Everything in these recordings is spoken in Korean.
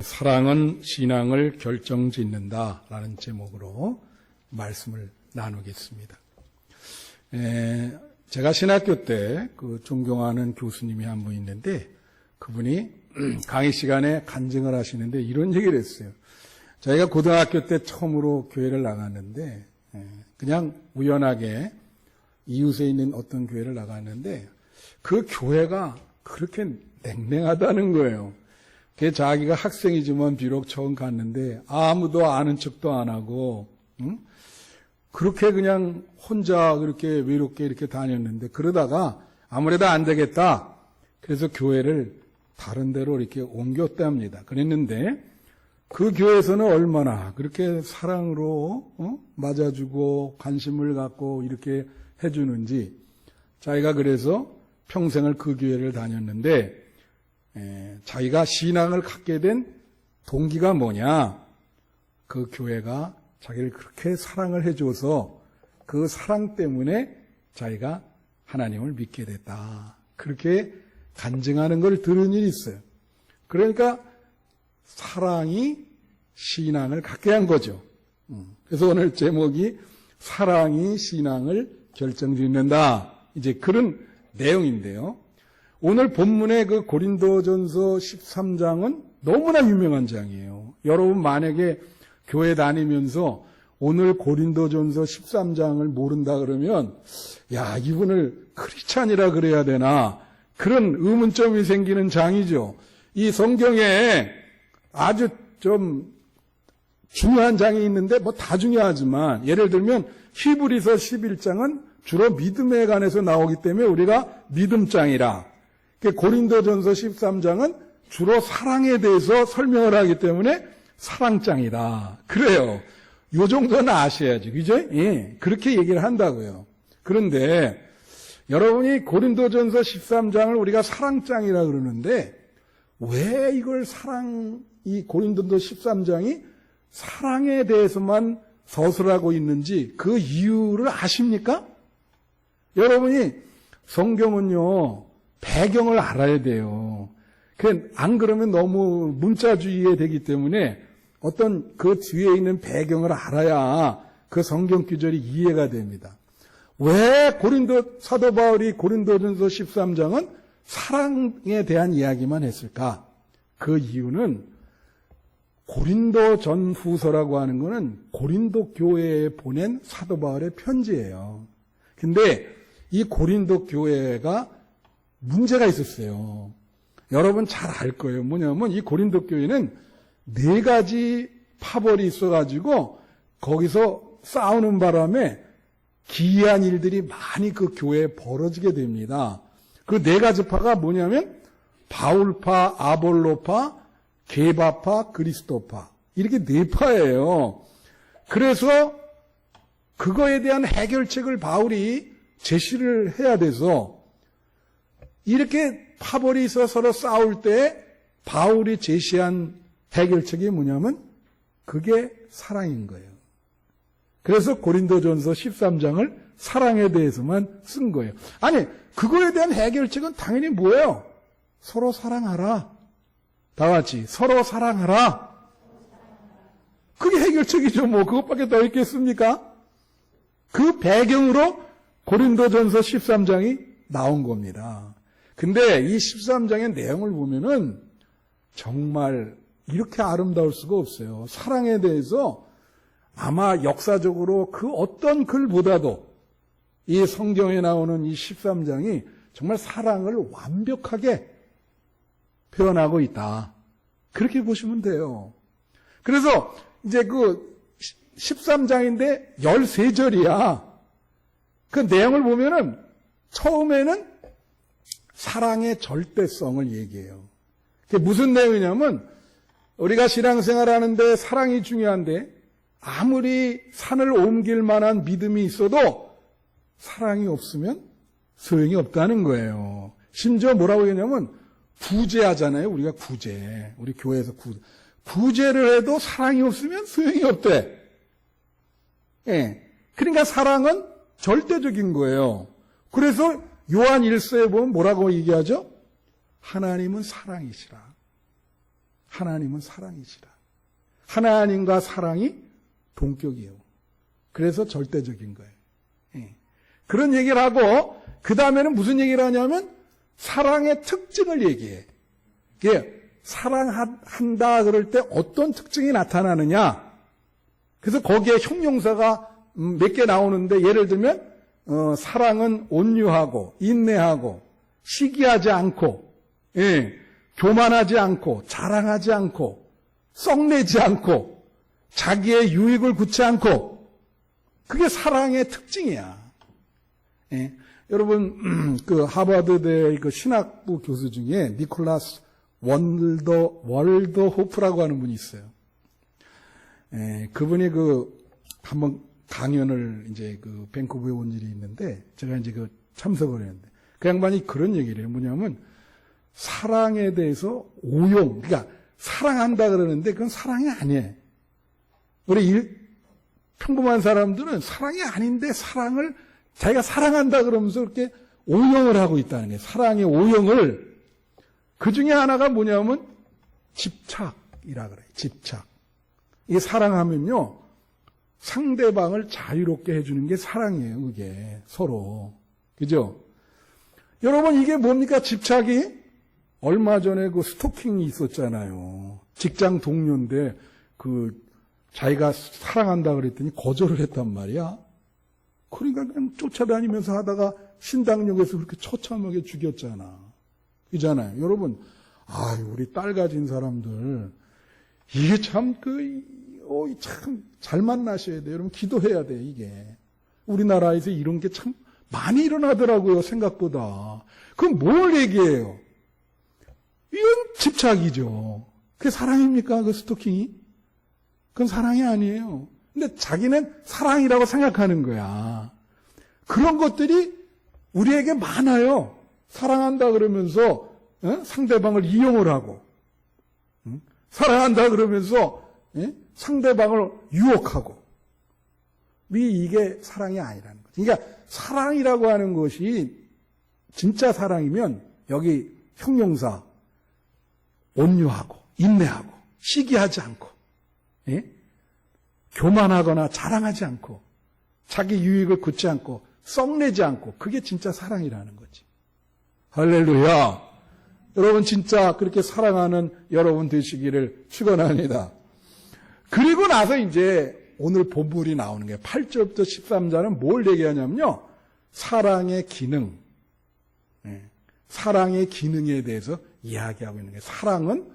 사랑은 신앙을 결정짓는다라는 제목으로 말씀을 나누겠습니다. 제가 신학교 때 존경하는 교수님이 한 분 있는데 그분이 강의 시간에 간증을 하시는데 이런 얘기를 했어요. 저희가 고등학교 때 처음으로 교회를 나갔는데 그냥 우연하게 이웃에 있는 어떤 교회를 나갔는데 그 교회가 그렇게 냉랭하다는 거예요. 자기가 학생이지만 비록 처음 갔는데 아무도 아는 척도 안 하고 그렇게 그냥 혼자 그렇게 외롭게 이렇게 다녔는데 그러다가 아무래도 안 되겠다. 그래서 교회를 다른 데로 이렇게 옮겼답니다. 그랬는데 그 교회에서는 얼마나 그렇게 사랑으로 맞아주고 관심을 갖고 이렇게 해주는지 자기가 그래서 평생을 그 교회를 다녔는데 자기가 신앙을 갖게 된 동기가 뭐냐? 그 교회가 자기를 그렇게 사랑을 해줘서 그 사랑 때문에 자기가 하나님을 믿게 됐다. 그렇게 간증하는 걸 들은 일이 있어요. 그러니까 사랑이 신앙을 갖게 한 거죠. 그래서 오늘 제목이 사랑이 신앙을 결정짓는다. 이제 그런 내용인데요. 오늘 본문의 그 고린도전서 13장은 너무나 유명한 장이에요. 여러분 만약에 교회 다니면서 오늘 고린도전서 13장을 모른다 그러면 야, 이분을 크리스찬이라 그래야 되나 그런 의문점이 생기는 장이죠. 이 성경에 아주 좀 중요한 장이 있는데 뭐 다 중요하지만 예를 들면 히브리서 11장은 주로 믿음에 관해서 나오기 때문에 우리가 믿음장이라 고린도전서 13장은 주로 사랑에 대해서 설명을 하기 때문에 사랑장이다. 그래요. 요 정도는 아셔야지. 그죠? 예. 그렇게 얘기를 한다고요. 그런데 여러분이 고린도전서 13장을 우리가 사랑장이라 그러는데 왜 이걸 이 고린도전서 13장이 사랑에 대해서만 서술하고 있는지 그 이유를 아십니까? 여러분이 성경은요. 배경을 알아야 돼요. 안 그러면 너무 문자주의에 되기 때문에 어떤 그 뒤에 있는 배경을 알아야 그 성경 구절이 이해가 됩니다. 왜 사도 바울이 고린도전서 13장은 사랑에 대한 이야기만 했을까? 그 이유는 고린도 전후서라고 하는 것은 고린도 교회에 보낸 사도 바울의 편지예요. 근데 이 고린도 교회가 문제가 있었어요. 여러분 잘 알 거예요. 뭐냐면 이 고린도 교회는 4가지 파벌이 있어가지고 거기서 싸우는 바람에 기이한 일들이 많이 그 교회에 벌어지게 됩니다. 그 4가지 파가 뭐냐면 바울파, 아볼로파, 게바파, 그리스도파 이렇게 4파예요. 그래서 그거에 대한 해결책을 바울이 제시를 해야 돼서 이렇게 파벌이 있어 서로 싸울 때 바울이 제시한 해결책이 뭐냐면 그게 사랑인 거예요. 그래서 고린도전서 13장을 사랑에 대해서만 쓴 거예요. 아니, 그거에 대한 해결책은 당연히 뭐예요? 서로 사랑하라. 다 같이 서로 사랑하라. 그게 해결책이죠. 뭐 그것밖에 더 있겠습니까? 그 배경으로 고린도전서 13장이 나온 겁니다. 근데 이 13장의 내용을 보면은 정말 이렇게 아름다울 수가 없어요. 사랑에 대해서 아마 역사적으로 그 어떤 글보다도 이 성경에 나오는 이 13장이 정말 사랑을 완벽하게 표현하고 있다. 그렇게 보시면 돼요. 그래서 이제 그 13장인데 13절이야. 그 내용을 보면은 처음에는 사랑의 절대성을 얘기해요. 그게 무슨 내용이냐면 우리가 신앙생활 하는데 사랑이 중요한데 아무리 산을 옮길 만한 믿음이 있어도 사랑이 없으면 소용이 없다는 거예요. 심지어 뭐라고 했냐면 구제하잖아요. 우리가 구제. 우리 교회에서 구제를 해도 사랑이 없으면 소용이 없대. 예. 그러니까 사랑은 절대적인 거예요. 그래서 요한 1서에 보면 뭐라고 얘기하죠? 하나님은 사랑이시라. 하나님은 사랑이시라. 하나님과 사랑이 동격이에요. 그래서 절대적인 거예요. 예. 그런 얘기를 하고 그 다음에는 무슨 얘기를 하냐면 사랑의 특징을 얘기해. 이게 사랑한다 그럴 때 어떤 특징이 나타나느냐. 그래서 거기에 형용사가 몇 개 나오는데 예를 들면 사랑은 온유하고 인내하고 시기하지 않고 예, 교만하지 않고 자랑하지 않고 썩내지 않고 자기의 유익을 굳지 않고 그게 사랑의 특징이야. 예. 여러분 그 하버드대 그 신학부 교수 중에 니콜라스 월더호프라고 하는 분이 있어요. 예, 그분이 한번 강연을 이제 밴쿠버에 온 일이 있는데 제가 이제 참석을 했는데 그 양반이 그런 얘기를 해요. 뭐냐면 사랑에 대해서 그러니까 사랑한다 그러는데 그건 사랑이 아니에요. 우리 평범한 사람들은 사랑이 아닌데 사랑을 자기가 사랑한다 그러면서 그렇게 오용을 하고 있다는 거예요. 사랑의 오용을. 그 중에 하나가 뭐냐면 집착이라 그래요. 집착. 이게 사랑하면요. 상대방을 자유롭게 해주는 게 사랑이에요. 그게 서로. 그죠? 여러분 이게 뭡니까? 집착이? 얼마 전에 스토킹이 있었잖아요. 직장 동료인데 자기가 사랑한다 그랬더니 거절을 했단 말이야. 그러니까 그냥 쫓아다니면서 하다가 신당역에서 그렇게 처참하게 죽였잖아. 이잖아요. 여러분, 우리 딸 가진 사람들, 이게 참 잘 만나셔야 돼요. 여러분, 기도해야 돼, 이게. 우리나라에서 이런 게 참 많이 일어나더라고요, 생각보다. 그럼 뭘 얘기해요? 이건 집착이죠. 그게 사랑입니까, 그 스토킹이? 그건 사랑이 아니에요. 근데 자기는 사랑이라고 생각하는 거야. 그런 것들이 우리에게 많아요. 사랑한다 그러면서 상대방을 이용을 하고 사랑한다 그러면서 상대방을 유혹하고 이게 사랑이 아니라는 거죠. 그러니까 사랑이라고 하는 것이 진짜 사랑이면 여기 형용사 온유하고 인내하고 시기하지 않고 교만하거나 자랑하지 않고 자기 유익을 굳지 않고 썩내지 않고 그게 진짜 사랑이라는 거지. 할렐루야. 여러분 진짜 그렇게 사랑하는 여러분 되시기를 축원합니다. 그리고 나서 이제 오늘 본문이 나오는 게 8절부터 13절은 뭘 얘기하냐면요. 사랑의 기능. 사랑의 기능에 대해서 이야기하고 있는 게 사랑은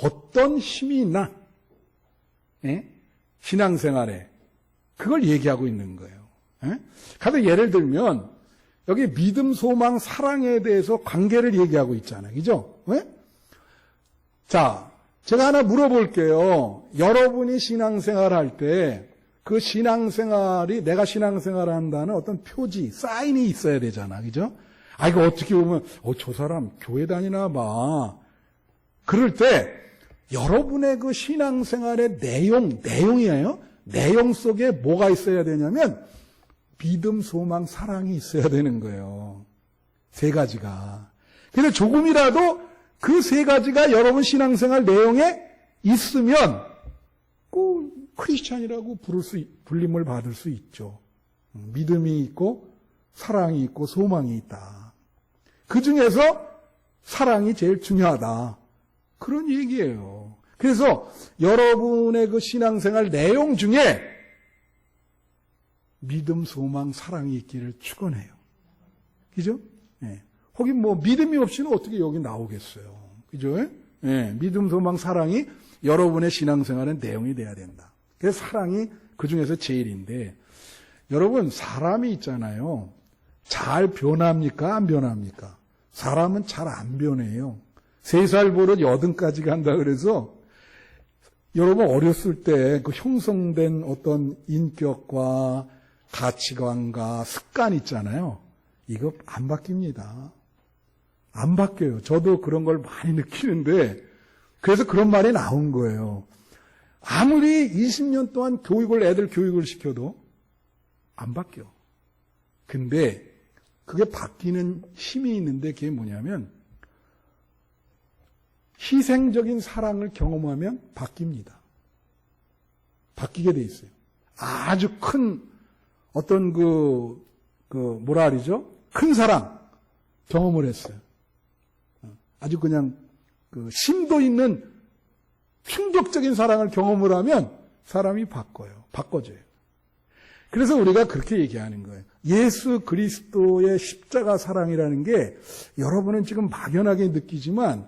어떤 힘이 있나? 신앙생활에 그걸 얘기하고 있는 거예요. 가서 예를 들면 여기 믿음, 소망, 사랑에 대해서 관계를 얘기하고 있잖아요. 그죠? 자, 제가 하나 물어볼게요. 여러분이 신앙생활 할 때 그 신앙생활이 내가 신앙생활을 한다는 어떤 표지, 사인이 있어야 되잖아. 그죠? 이거 어떻게 보면 저 사람 교회 다니나 봐. 그럴 때 여러분의 그 신앙생활의 내용이에요. 내용 속에 뭐가 있어야 되냐면 믿음, 소망, 사랑이 있어야 되는 거예요. 세 가지가. 근데 조금이라도 그 세 가지가 여러분 신앙생활 내용에 있으면 꼭 크리스찬이라고 불림을 받을 수 있죠. 믿음이 있고 사랑이 있고 소망이 있다. 그 중에서 사랑이 제일 중요하다. 그런 얘기예요. 그래서 여러분의 그 신앙생활 내용 중에 믿음, 소망, 사랑이 있기를 축원해요. 그죠? 예. 혹은 믿음이 없이는 어떻게 여기 나오겠어요. 그죠? 예. 믿음, 소망, 사랑이 여러분의 신앙생활의 내용이 돼야 된다. 그래서 사랑이 그 중에서 제일인데 여러분 사람이 있잖아요. 잘 변합니까? 안 변합니까? 사람은 잘 안 변해요. 3살 버릇 80까지 간다 그래서 여러분 어렸을 때 그 형성된 어떤 인격과 가치관과 습관 있잖아요. 이거 안 바뀝니다. 안 바뀌어요. 저도 그런 걸 많이 느끼는데 그래서 그런 말이 나온 거예요. 아무리 20년 동안 애들 교육을 시켜도 안 바뀌어. 근데 그게 바뀌는 힘이 있는데 그게 뭐냐면 희생적인 사랑을 경험하면 바뀝니다. 바뀌게 돼 있어요. 아주 큰 어떤 뭐라 그러죠? 큰 사랑 경험을 했어요. 아주 그냥 심도 있는 충격적인 사랑을 경험을 하면 사람이 바꿔져요. 그래서 우리가 그렇게 얘기하는 거예요. 예수 그리스도의 십자가 사랑이라는 게 여러분은 지금 막연하게 느끼지만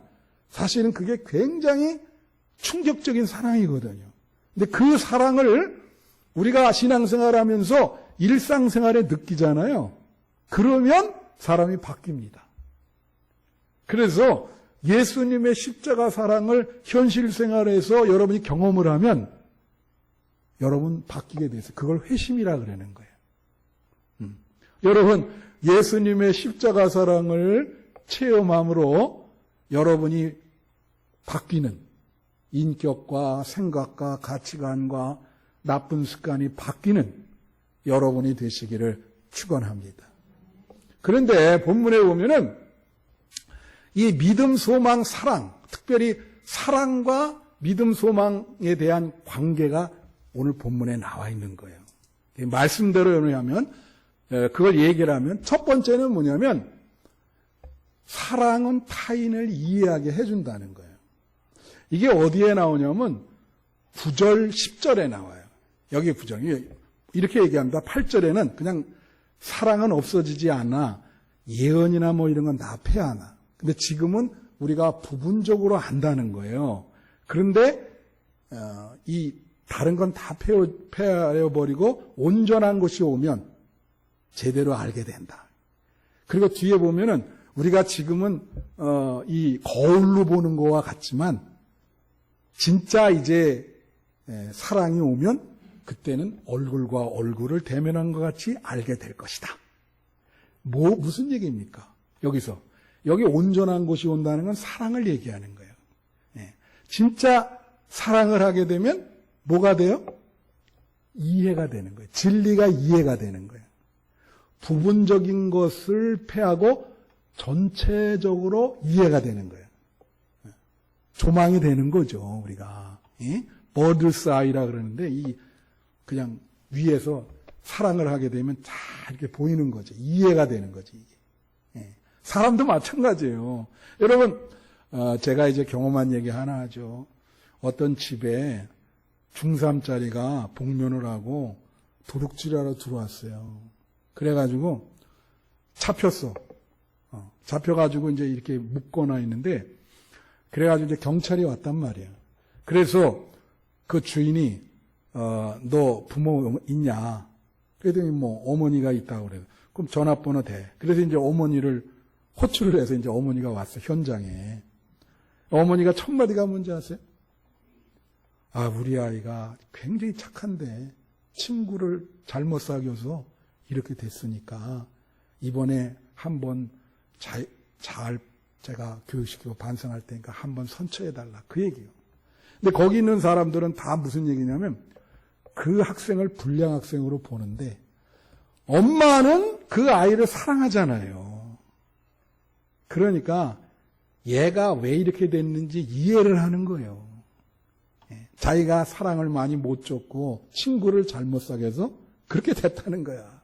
사실은 그게 굉장히 충격적인 사랑이거든요. 근데 그 사랑을 우리가 신앙생활하면서 일상생활에 느끼잖아요. 그러면 사람이 바뀝니다. 그래서 예수님의 십자가 사랑을 현실 생활에서 여러분이 경험을 하면 여러분 바뀌게 돼서 그걸 회심이라 그러는 거예요. 여러분 예수님의 십자가 사랑을 체험함으로 여러분이 바뀌는 인격과 생각과 가치관과 나쁜 습관이 바뀌는 여러분이 되시기를 축원합니다. 그런데 본문에 보면은 이 믿음, 소망, 사랑, 특별히 사랑과 믿음, 소망에 대한 관계가 오늘 본문에 나와 있는 거예요. 말씀대로 하면 그걸 얘기를 하면 첫 번째는 뭐냐면 사랑은 타인을 이해하게 해준다는 거예요. 이게 어디에 나오냐면 9절, 10절에 나와요. 여기 9절. 이렇게 얘기합니다. 8절에는 그냥 사랑은 없어지지 않아. 예언이나 뭐 이런 건 다 폐하나. 근데 지금은 우리가 부분적으로 안다는 거예요. 그런데 이 다른 건 다 폐하여버리고 온전한 것이 오면 제대로 알게 된다. 그리고 뒤에 보면은 우리가 지금은 이 거울로 보는 거와 같지만 진짜 이제 사랑이 오면 그때는 얼굴과 얼굴을 대면한 것 같이 알게 될 것이다. 무슨 얘기입니까? 여기 온전한 것이 온다는 건 사랑을 얘기하는 거예요. 진짜 사랑을 하게 되면 뭐가 돼요? 이해가 되는 거예요. 진리가 이해가 되는 거예요. 부분적인 것을 폐하고 전체적으로 이해가 되는 거예요. 조망이 되는 거죠, 우리가. 버드스 아이라 그러는데 그냥 위에서 사랑을 하게 되면 잘 이렇게 보이는 거죠. 이해가 되는 거지, 이게. 사람도 마찬가지예요. 여러분, 제가 이제 경험한 얘기 하나 하죠. 어떤 집에 중3짜리가 복면을 하고 도둑질하러 들어왔어요. 그래가지고 잡혔어. 잡혀가지고 이제 이렇게 묶거나 있는데, 그래가지고 이제 경찰이 왔단 말이에요. 그래서 그 주인이, 너 부모 있냐? 그랬더니 뭐 어머니가 있다고 그래요. 그럼 전화번호 대. 그래서 이제 어머니를 호출을 해서 이제 어머니가 왔어, 현장에. 어머니가 첫 마디가 뭔지 아세요? 우리 아이가 굉장히 착한데 친구를 잘못 사귀어서 이렇게 됐으니까 이번에 한번 잘 제가 교육시키고 반성할 테니까 한번 선처해달라. 그 얘기예요. 근데 거기 있는 사람들은 다 무슨 얘기냐면 그 학생을 불량 학생으로 보는데 엄마는 그 아이를 사랑하잖아요. 그러니까 얘가 왜 이렇게 됐는지 이해를 하는 거예요. 자기가 사랑을 많이 못 줬고 친구를 잘못 사귀어서 그렇게 됐다는 거야.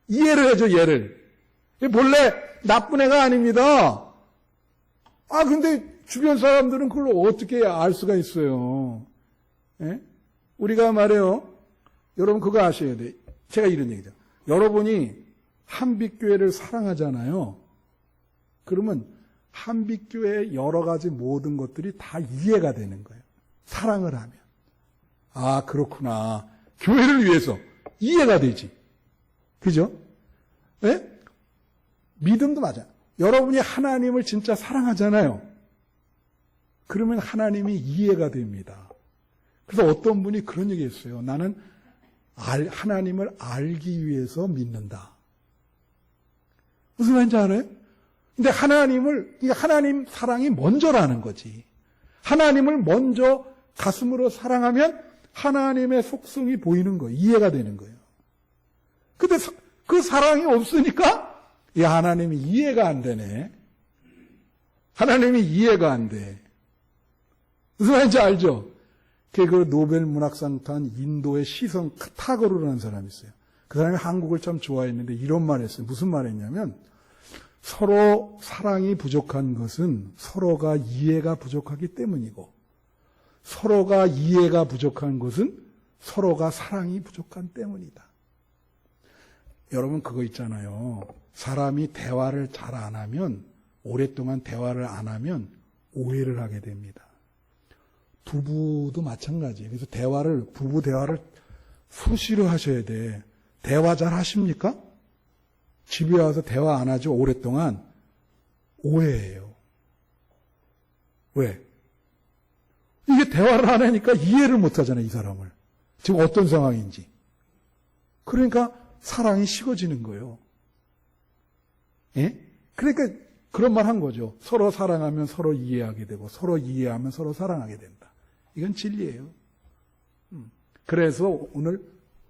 이해를 해줘, 얘를. 본래 나쁜 애가 아닙니다. 근데 주변 사람들은 그걸 어떻게 알 수가 있어요. 우리가 말해요. 여러분 그거 아셔야 돼. 제가 이런 얘기죠. 여러분이 한빛교회를 사랑하잖아요. 그러면 한빛교회의 여러 가지 모든 것들이 다 이해가 되는 거예요. 사랑을 하면. 그렇구나. 교회를 위해서 이해가 되지. 그죠? 믿음도 맞아요. 여러분이 하나님을 진짜 사랑하잖아요. 그러면 하나님이 이해가 됩니다. 그래서 어떤 분이 그런 얘기 했어요. 나는 하나님을 알기 위해서 믿는다. 무슨 말인지 알아요? 근데 하나님 사랑이 먼저라는 거지. 하나님을 먼저 가슴으로 사랑하면 하나님의 속성이 보이는 거예요. 이해가 되는 거예요. 근데 그 사랑이 없으니까 이 하나님이 이해가 안 되네. 하나님이 이해가 안 돼. 무슨 말인지 알죠? 그 노벨 문학상 탄 인도의 시성 타고르라는 사람이 있어요. 그 사람이 한국을 참 좋아했는데 이런 말 했어요. 무슨 말 했냐면 서로 사랑이 부족한 것은 서로가 이해가 부족하기 때문이고 서로가 이해가 부족한 것은 서로가 사랑이 부족한 때문이다. 여러분 그거 있잖아요. 사람이 대화를 잘 안 하면 오랫동안 대화를 안 하면 오해를 하게 됩니다. 부부도 마찬가지예요. 그래서 부부 대화를 수시로 하셔야 돼. 대화 잘 하십니까? 집에 와서 대화 안 하죠. 오랫동안 오해해요. 왜? 이게 대화를 안 하니까 이해를 못 하잖아요. 이 사람을. 지금 어떤 상황인지. 그러니까 사랑이 식어지는 거예요. 예? 그러니까 그런 말 한 거죠. 서로 사랑하면 서로 이해하게 되고 서로 이해하면 서로 사랑하게 된다. 이건 진리예요. 그래서 오늘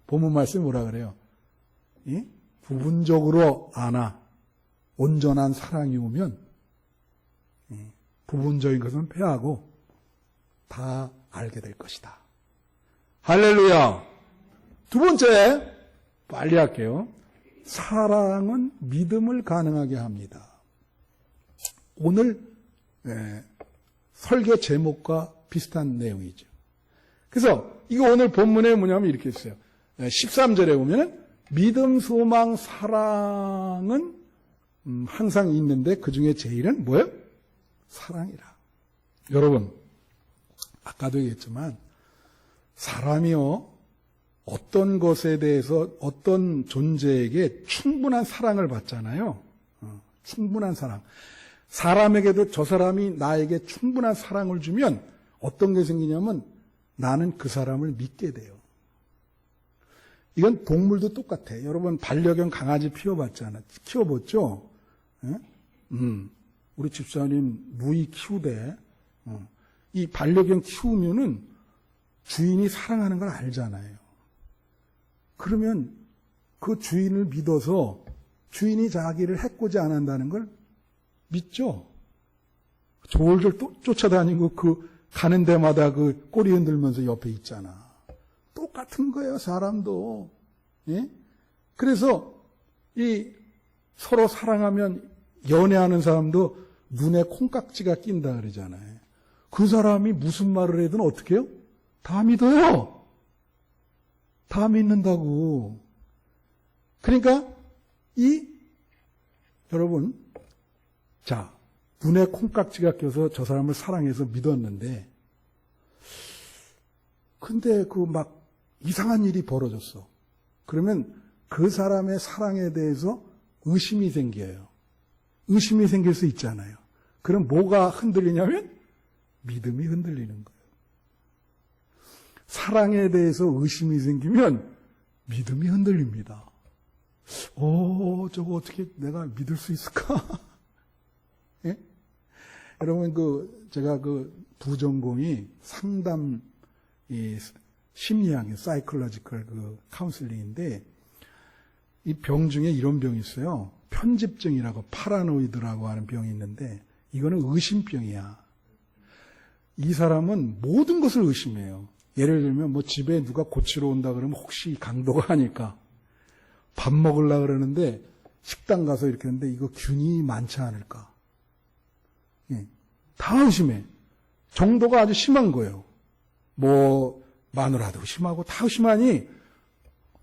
본문 말씀이 뭐라 그래요? 예? 부분적으로 아나 온전한 사랑이 오면 부분적인 것은 패하고 다 알게 될 것이다. 할렐루야. 두 번째, 빨리 할게요. 사랑은 믿음을 가능하게 합니다. 오늘 설교 제목과 비슷한 내용이죠. 그래서 이거 오늘 본문에 뭐냐면 이렇게 있어요. 13절에 보면은 믿음, 소망, 사랑은 항상 있는데 그 중에 제일은 뭐예요? 사랑이라. 여러분, 아까도 얘기했지만 사람이요 어떤 것에 대해서 어떤 존재에게 충분한 사랑을 받잖아요. 충분한 사랑. 사람에게도 저 사람이 나에게 충분한 사랑을 주면 어떤 게 생기냐면 나는 그 사람을 믿게 돼요. 이건 동물도 똑같아요. 여러분 반려견 강아지 키워봤죠? 예? 우리 집사님 무이 키우대. 이 반려견 키우면은 주인이 사랑하는 걸 알잖아요. 그러면 그 주인을 믿어서 주인이 자기를 해코지 안 한다는 걸 믿죠? 졸졸 쫓아다니고 그 가는 데마다 그 꼬리 흔들면서 옆에 있잖아. 똑같은 거예요, 사람도. 예? 그래서 이 서로 사랑하면 연애하는 사람도 눈에 콩깍지가 낀다 그러잖아요. 그 사람이 무슨 말을 해도 어떻게 해요? 다 믿어요. 다 믿는다고. 그러니까 여러분, 자, 눈에 콩깍지가 껴서 저 사람을 사랑해서 믿었는데, 근데 막 이상한 일이 벌어졌어. 그러면 그 사람의 사랑에 대해서 의심이 생겨요. 의심이 생길 수 있잖아요. 그럼 뭐가 흔들리냐면 믿음이 흔들리는 거예요. 사랑에 대해서 의심이 생기면 믿음이 흔들립니다. 저거 어떻게 내가 믿을 수 있을까? 예? 여러분, 제가 부전공이 상담, 심리학이에요. 사이콜로지컬 카운슬링인데, 이 병 중에 이런 병이 있어요. 편집증이라고, 파라노이드라고 하는 병이 있는데, 이거는 의심병이야. 이 사람은 모든 것을 의심해요. 예를 들면, 집에 누가 고치러 온다 그러면 혹시 강도가 하니까, 밥 먹으려고 그러는데, 식당 가서 이렇게 했는데, 이거 균이 많지 않을까? 예. 다 의심해. 정도가 아주 심한 거예요. 마누라도 의심하고 다 의심하니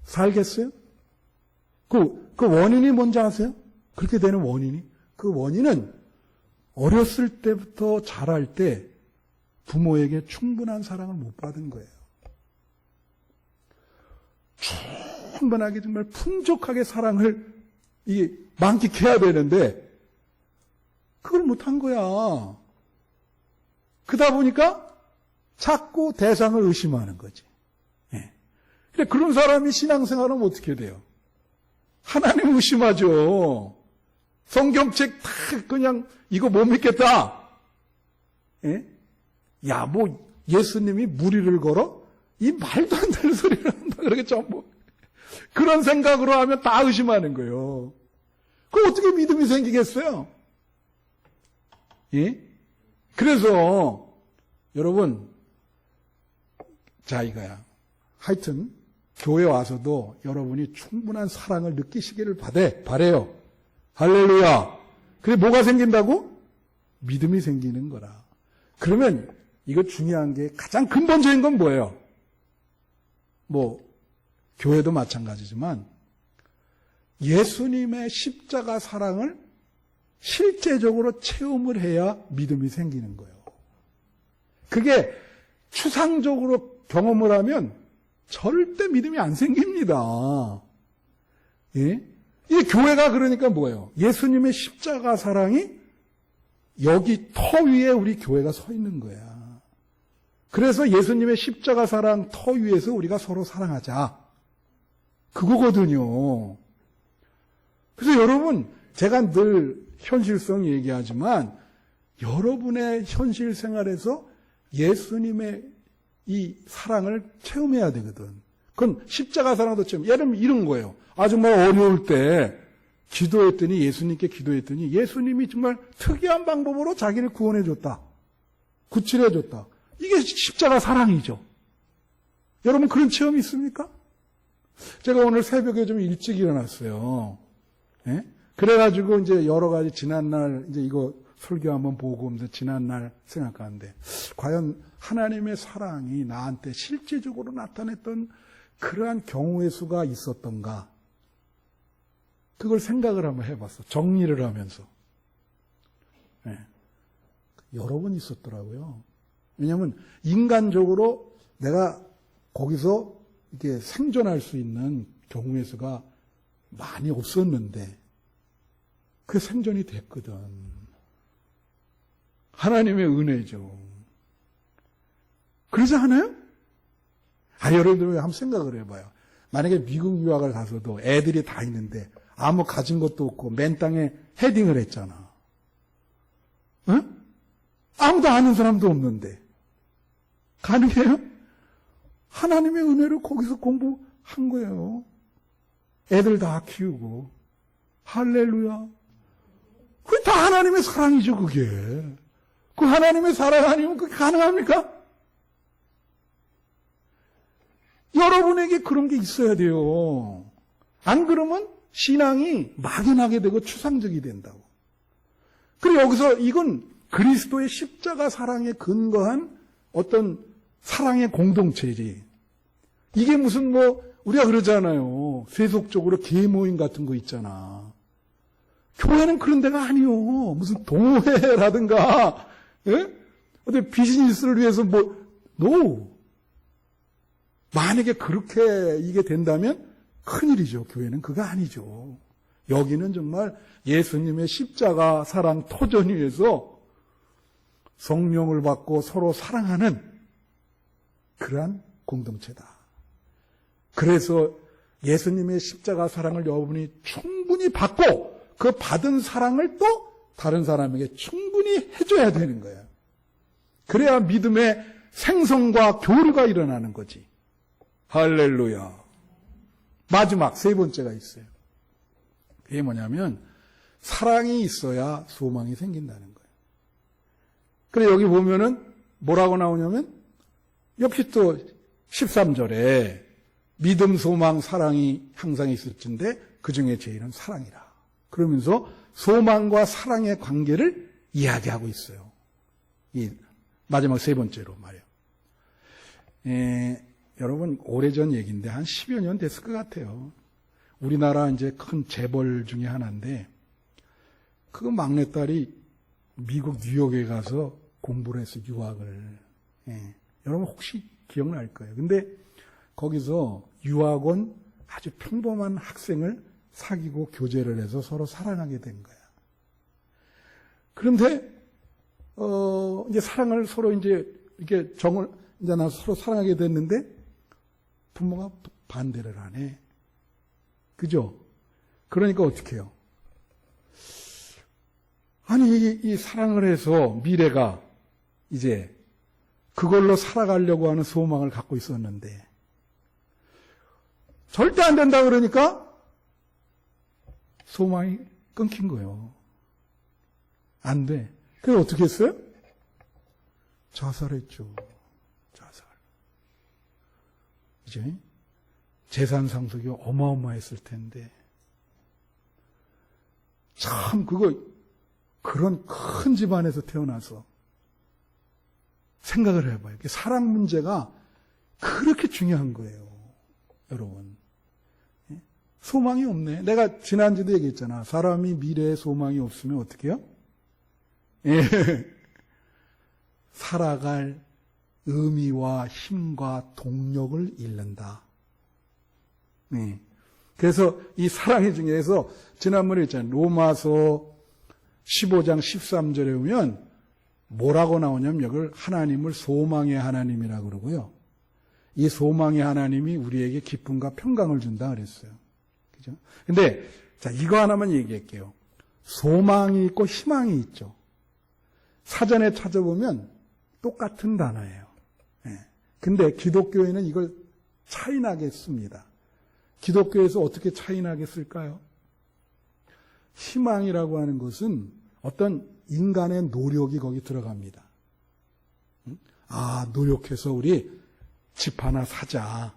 살겠어요? 그 원인이 뭔지 아세요? 그렇게 되는 원인이? 그 원인은 어렸을 때부터 자랄 때 부모에게 충분한 사랑을 못 받은 거예요. 충분하게 정말 풍족하게 사랑을 만끽해야 되는데 그걸 못한 거야. 그러다 보니까 자꾸 대상을 의심하는 거지. 예. 근데 그런 사람이 신앙생활하면 어떻게 돼요? 하나님 의심하죠. 성경책 다 그냥 이거 못 믿겠다. 예? 야, 뭐 예수님이 무리를 걸어? 이 말도 안 되는 소리를 한다. 그렇게 전부 그런 생각으로 하면 다 의심하는 거예요. 그럼 어떻게 믿음이 생기겠어요? 예? 그래서 여러분, 자 이거야. 하여튼 교회 와서도 여러분이 충분한 사랑을 느끼시기를 바래요. 할렐루야. 그래 뭐가 생긴다고? 믿음이 생기는 거라. 그러면 이거 중요한 게 가장 근본적인 건 뭐예요? 뭐 교회도 마찬가지지만 예수님의 십자가 사랑을 실제적으로 체험을 해야 믿음이 생기는 거예요. 그게 추상적으로 경험을 하면 절대 믿음이 안 생깁니다. 예? 이 교회가 그러니까 뭐예요? 예수님의 십자가 사랑이 여기 터 위에 우리 교회가 서 있는 거야. 그래서 예수님의 십자가 사랑 터 위에서 우리가 서로 사랑하자. 그거거든요. 그래서 여러분, 제가 늘 현실성 얘기하지만 여러분의 현실 생활에서 예수님의 이 사랑을 체험해야 되거든. 그건 십자가 사랑도 체험. 예를 들면 이런 거예요. 아, 정말 어려울 때 기도했더니 예수님께 기도했더니 예수님이 정말 특이한 방법으로 자기를 구원해줬다. 구출해줬다. 이게 십자가 사랑이죠. 여러분 그런 체험이 있습니까? 제가 오늘 새벽에 좀 일찍 일어났어요. 예? 그래가지고 이제 여러 가지 지난날 이제 이거 설교 한번 보고 오면서 지난날 생각하는데 과연 하나님의 사랑이 나한테 실제적으로 나타냈던 그러한 경우의 수가 있었던가? 그걸 생각을 한번 해봤어. 정리를 하면서. 네. 여러 번 있었더라고요. 왜냐하면 인간적으로 내가 거기서 이렇게 생존할 수 있는 경우의 수가 많이 없었는데 그게 생존이 됐거든. 하나님의 은혜죠. 그러지 않아요? 여러분들 한번 생각을 해봐요. 만약에 미국 유학을 가서도 애들이 다 있는데 아무 가진 것도 없고 맨 땅에 헤딩을 했잖아. 응? 아무도 아는 사람도 없는데 가능해요? 하나님의 은혜로 거기서 공부한 거예요. 애들 다 키우고. 할렐루야. 그게 다 하나님의 사랑이죠, 그게. 그 하나님의 사랑 아니면 그게 가능합니까? 여러분에게 그런 게 있어야 돼요. 안 그러면 신앙이 막연하게 되고 추상적이 된다고. 그리고 여기서 이건 그리스도의 십자가 사랑에 근거한 어떤 사랑의 공동체지. 이게 무슨 우리가 그러잖아요. 세속적으로 계모임 같은 거 있잖아. 교회는 그런 데가 아니요. 무슨 동호회라든가, 예? 어디 비즈니스를 위해서 no. 만약에 그렇게 이게 된다면 큰일이죠. 교회는 그거 아니죠. 여기는 정말 예수님의 십자가 사랑 터전 위에서 성령을 받고 서로 사랑하는 그러한 공동체다. 그래서 예수님의 십자가 사랑을 여러분이 충분히 받고 그 받은 사랑을 또 다른 사람에게 충분히 해줘야 되는 거예요. 그래야 믿음의 생성과 교류가 일어나는 거지. 할렐루야. 마지막 세 번째가 있어요. 그게 뭐냐면 사랑이 있어야 소망이 생긴다는 거예요. 그래 여기 보면은 뭐라고 나오냐면 역시 또 13절에 믿음, 소망, 사랑이 항상 있을진데 그중에 제일은 사랑이라. 그러면서 소망과 사랑의 관계를 이야기하고 있어요. 이 마지막 세 번째로 말이에요. 여러분 오래전 얘기인데 한 10여 년 됐을 것 같아요. 우리나라 이제 큰 재벌 중에 하나인데 그 막내딸이 미국 뉴욕에 가서 공부를 해서 유학을. 여러분 혹시 기억날 거예요. 근데 거기서 유학원 아주 평범한 학생을 사귀고 교제를 해서 서로 사랑하게 된 거야. 그런데 이제 사랑을 서로 이제 이렇게 이제 나 서로 사랑하게 됐는데 부모가 반대를 안 해. 그죠? 그러니까 어떻게 해요? 아니, 이 사랑을 해서 미래가 이제 그걸로 살아가려고 하는 소망을 갖고 있었는데, 절대 안 된다 그러니까 소망이 끊긴 거예요. 안 돼. 그래서 어떻게 했어요? 자살했죠. 자살. 이제 재산 상속이 어마어마했을 텐데, 참 그런 큰 집안에서 태어나서 생각을 해봐요. 사랑 문제가 그렇게 중요한 거예요, 여러분. 소망이 없네. 내가 지난주도 얘기했잖아. 사람이 미래에 소망이 없으면 어떻게 해요? 예. 살아갈 의미와 힘과 동력을 잃는다. 네. 그래서 이 사랑의 중에서 지난번에 했잖아요. 로마서 15장 13절에 보면 뭐라고 나오냐면 이걸 하나님을 소망의 하나님이라고 그러고요. 이 소망의 하나님이 우리에게 기쁨과 평강을 준다 그랬어요. 그죠? 근데 자, 이거 하나만 얘기할게요. 소망이 있고 희망이 있죠. 사전에 찾아보면 똑같은 단어예요. 네. 근데 기독교에는 이걸 차이나게 씁니다. 기독교에서 어떻게 차이나게 쓸까요? 희망이라고 하는 것은 어떤 인간의 노력이 거기 들어갑니다. 아, 노력해서 우리 집 하나 사자.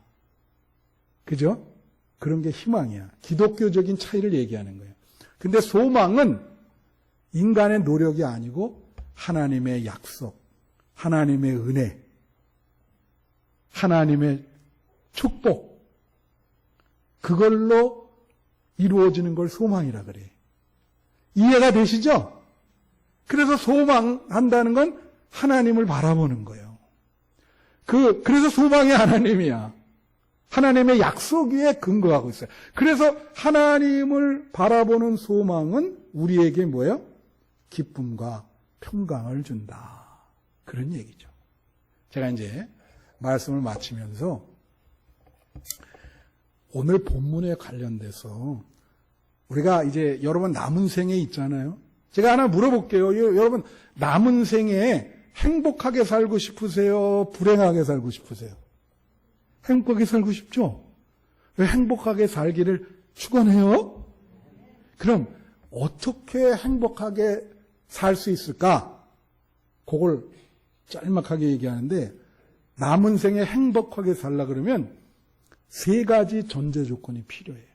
그죠? 그런 게 희망이야. 기독교적인 차이를 얘기하는 거예요. 근데 소망은 인간의 노력이 아니고 하나님의 약속, 하나님의 은혜, 하나님의 축복, 그걸로 이루어지는 걸 소망이라 그래. 이해가 되시죠? 그래서 소망한다는 건 하나님을 바라보는 거예요. 그래서 소망이 하나님이야. 하나님의 약속 위에 근거하고 있어요. 그래서 하나님을 바라보는 소망은 우리에게 뭐예요? 기쁨과 평강을 준다. 그런 얘기죠. 제가 이제 말씀을 마치면서 오늘 본문에 관련돼서 우리가 이제 여러분 남은 생에 있잖아요. 제가 하나 물어볼게요. 여러분 남은 생에 행복하게 살고 싶으세요? 불행하게 살고 싶으세요? 행복하게 살고 싶죠? 왜 행복하게 살기를 축원해요? 그럼 어떻게 행복하게 살 수 있을까? 그걸 짤막하게 얘기하는데 남은 생에 행복하게 살라 그러면 세 가지 전제 조건이 필요해요.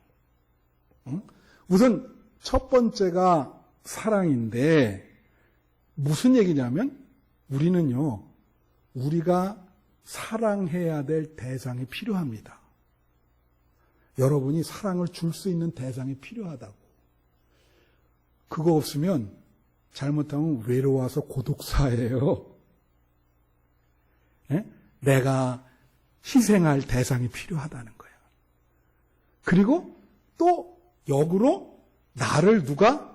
우선 첫 번째가 사랑인데 무슨 얘기냐면 우리는요, 우리가 사랑해야 될 대상이 필요합니다. 여러분이 사랑을 줄 수 있는 대상이 필요하다고. 그거 없으면 잘못하면 외로워서 고독사예요. 네? 내가 희생할 대상이 필요하다는 거예요. 그리고 또 역으로 나를 누가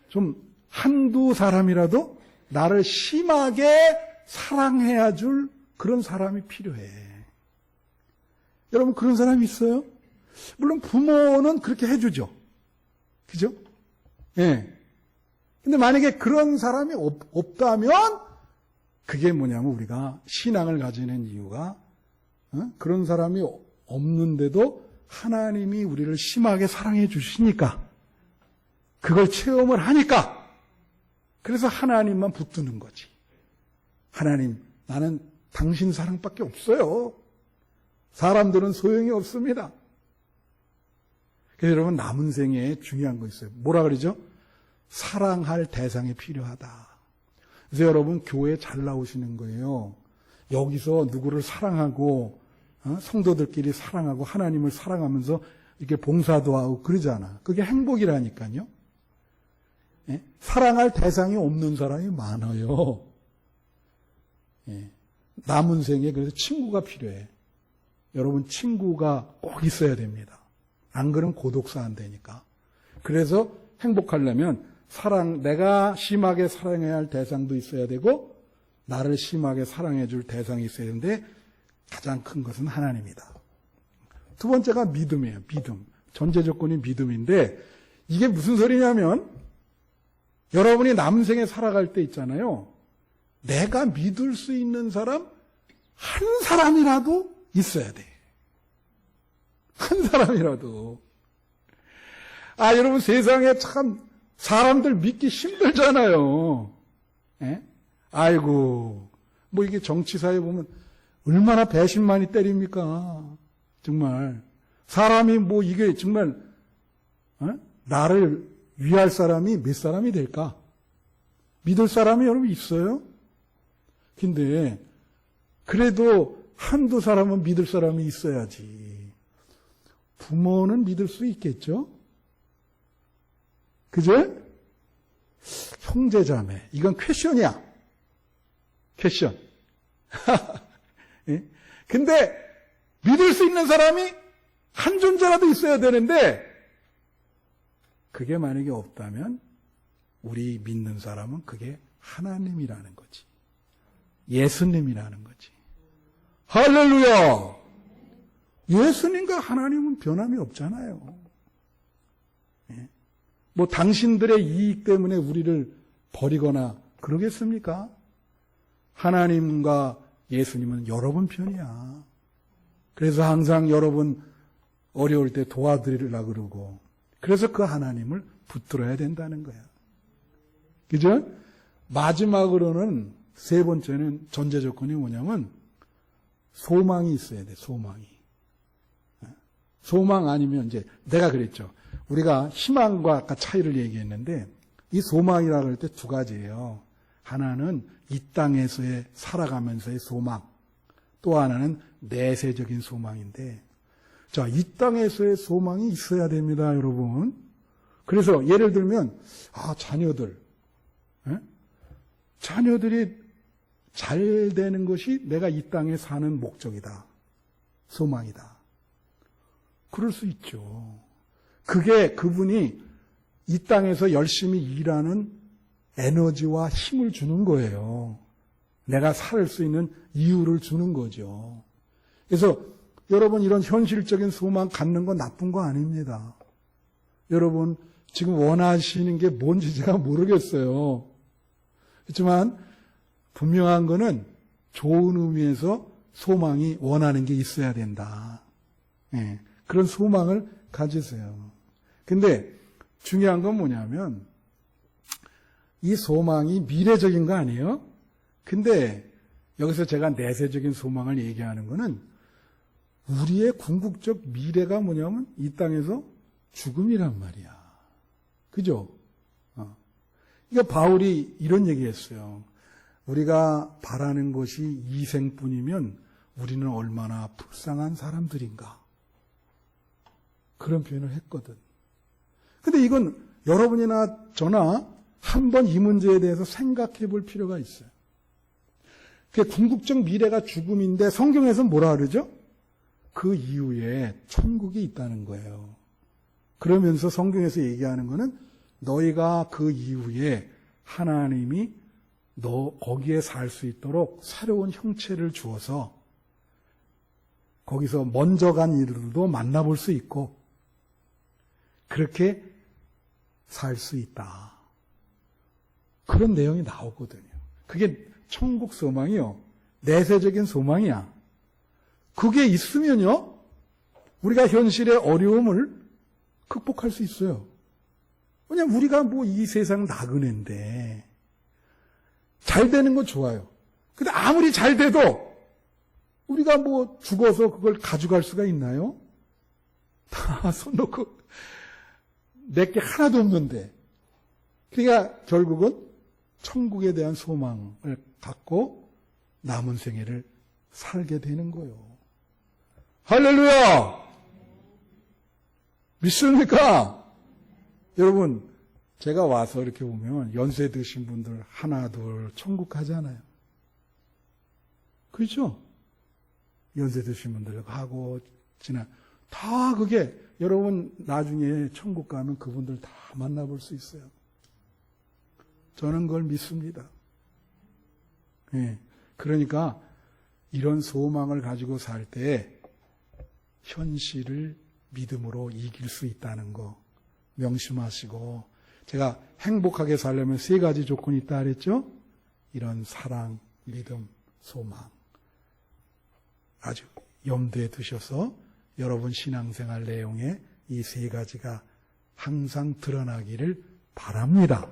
좀 한두 사람이라도 나를 심하게 사랑해야 줄 그런 사람이 필요해. 여러분 그런 사람이 있어요? 물론 부모는 그렇게 해주죠. 그죠? 예. 근데 만약에 그런 사람이 없다면 그게 뭐냐면 우리가 신앙을 가지는 이유가 그런 사람이 없는데도 하나님이 우리를 심하게 사랑해 주시니까 그걸 체험을 하니까 그래서 하나님만 붙드는 거지. 하나님, 나는 당신 사랑밖에 없어요. 사람들은 소용이 없습니다. 그래서 여러분 남은 생에 중요한 거 있어요. 뭐라 그러죠? 사랑할 대상이 필요하다. 그래서 여러분 교회 잘 나오시는 거예요. 여기서 누구를 사랑하고 성도들끼리 사랑하고 하나님을 사랑하면서 이렇게 봉사도 하고 그러잖아. 그게 행복이라니까요. 예? 사랑할 대상이 없는 사람이 많아요. 예. 남은 생에 그래서 친구가 필요해. 여러분 친구가 꼭 있어야 됩니다. 안 그러면 고독사 안 되니까. 그래서 행복하려면 내가 심하게 사랑해야 할 대상도 있어야 되고 나를 심하게 사랑해 줄 대상이 있어야 되는데 가장 큰 것은 하나님이다. 두 번째가 믿음이에요. 믿음. 전제 조건이 믿음인데 이게 무슨 소리냐면 여러분이 남생에 살아갈 때 있잖아요. 내가 믿을 수 있는 사람 한 사람이라도 있어야 돼. 한 사람이라도. 여러분 세상에 참 사람들 믿기 힘들잖아요. 예? 아이고, 뭐 이게 정치사에 보면 얼마나 배신 많이 때립니까? 정말. 사람이 뭐 이게 정말, 나를 위할 사람이 몇 사람이 될까? 믿을 사람이 여러분 있어요? 근데, 그래도 한두 사람은 믿을 사람이 있어야지. 부모는 믿을 수 있겠죠? 그죠? 형제자매. 이건 퀘션이야. 퀘션. 예? 근데 믿을 수 있는 사람이 한 존재라도 있어야 되는데 그게 만약에 없다면 우리 믿는 사람은 그게 하나님이라는 거지. 예수님이라는 거지. 할렐루야! 예수님과 하나님은 변함이 없잖아요. 예? 뭐 당신들의 이익 때문에 우리를 버리거나 그러겠습니까? 하나님과 예수님은 여러분 편이야. 그래서 항상 여러분 어려울 때 도와드리려고 그러고 그래서 그 하나님을 붙들어야 된다는 거야. 그죠? 마지막으로는 세 번째는 전제 조건이 뭐냐면 소망이 있어야 돼. 소망이. 소망 아니면 이제 내가 그랬죠. 우리가 희망과 아까 차이를 얘기했는데 이 소망이라고 할 때 두 가지예요. 하나는 이 땅에서의 살아가면서의 소망, 또 하나는 내세적인 소망인데 자, 이 땅에서의 소망이 있어야 됩니다, 여러분. 그래서 예를 들면 자녀들 자녀들이 잘 되는 것이 내가 이 땅에 사는 목적이다. 소망이다. 그럴 수 있죠. 그게 그분이 이 땅에서 열심히 일하는 에너지와 힘을 주는 거예요. 내가 살 수 있는 이유를 주는 거죠. 그래서 여러분 이런 현실적인 소망 갖는 건 나쁜 거 아닙니다. 여러분 지금 원하시는 게 뭔지 제가 모르겠어요. 그렇지만 분명한 거는 좋은 의미에서 소망이 원하는 게 있어야 된다. 예, 그런 소망을 가지세요. 근데 중요한 건 뭐냐면 이 소망이 미래적인 거 아니에요? 근데 여기서 제가 내세적인 소망을 얘기하는 거는 우리의 궁극적 미래가 뭐냐면 이 땅에서 죽음이란 말이야. 그죠? 그러니까 바울이 이런 얘기했어요. 우리가 바라는 것이 이생뿐이면 우리는 얼마나 불쌍한 사람들인가. 그런 표현을 했거든. 근데 이건 여러분이나 저나 한번 이 문제에 대해서 생각해 볼 필요가 있어요. 그 궁극적 미래가 죽음인데 성경에서는 뭐라 그러죠? 그 이후에 천국이 있다는 거예요. 그러면서 성경에서 얘기하는 거는 너희가 그 이후에 하나님이 너 거기에 살 수 있도록 새로운 형체를 주어서 거기서 먼저 간 이들도 만나볼 수 있고 그렇게 살 수 있다. 그런 내용이 나오거든요. 그게 천국 소망이요. 내세적인 소망이야. 그게 있으면요. 우리가 현실의 어려움을 극복할 수 있어요. 왜냐면 우리가 뭐 이 세상 나그네인데 잘 되는 건 좋아요. 근데 아무리 잘 돼도 우리가 뭐 죽어서 그걸 가져갈 수가 있나요? 다 손 놓고 내게 하나도 없는데. 그러니까 결국은 천국에 대한 소망을 갖고 남은 생애를 살게 되는 거예요. 할렐루야! 믿습니까? 여러분, 제가 와서 이렇게 보면 연세 드신 분들 하나, 둘 천국 가잖아요. 그렇죠? 연세 드신 분들 가고 다 그게 여러분 나중에 천국 가면 그분들 다 만나볼 수 있어요. 저는 그걸 믿습니다. 예. 그러니까 이런 소망을 가지고 살 때 현실을 믿음으로 이길 수 있다는 거 명심하시고 제가 행복하게 살려면 3가지 조건이 있다 그랬죠? 이런 사랑, 믿음, 소망. 아주 염두에 두셔서 여러분 신앙생활 내용에 이 3가지가 항상 드러나기를 바랍니다.